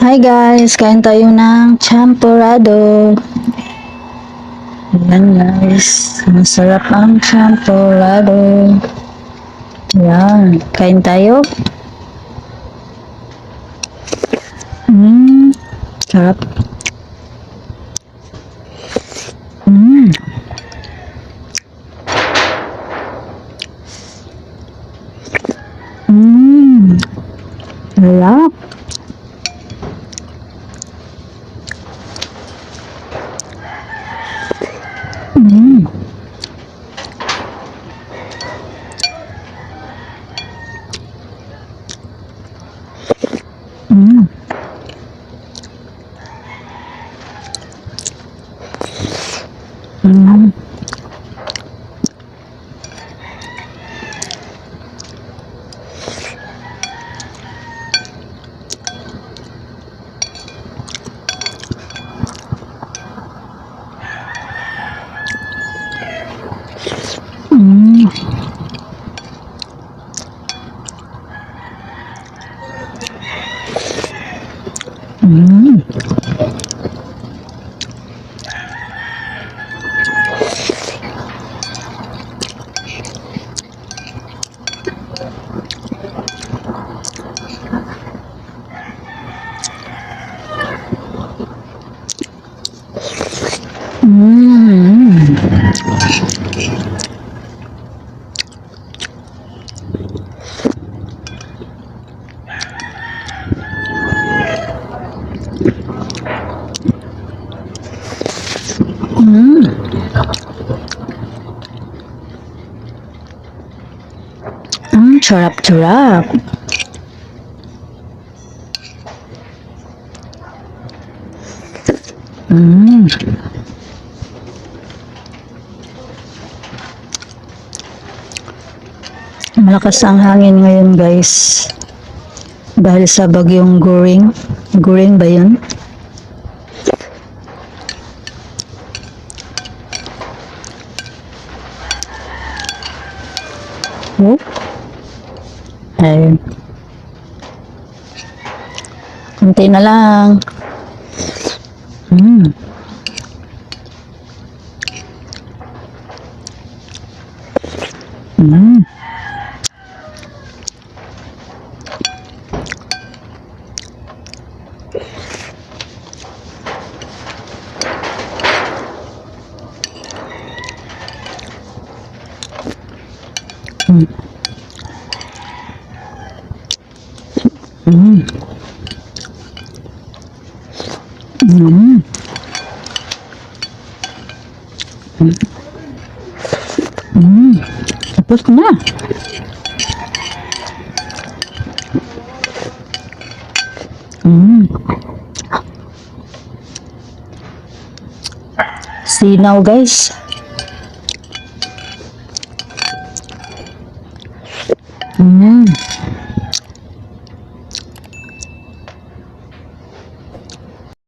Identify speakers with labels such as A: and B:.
A: Hi guys, kain tayo ng champorado. Ayan guys, masarap ang champorado. Ayan, kain tayo. Sarap. Mmm, mmm, sarap. Mmm, mmm, mmm, mmm, mmm, mmm, sarap. Mmm, malakas ang hangin ngayon guys. Dahil sa bagyong Goring. Goring ba yun? Oh, ay, kunti na lang. Mmm, mmm, mmm, mmm, mmm, mmm, tapos na. Mmm, sinaw guys. Mmm.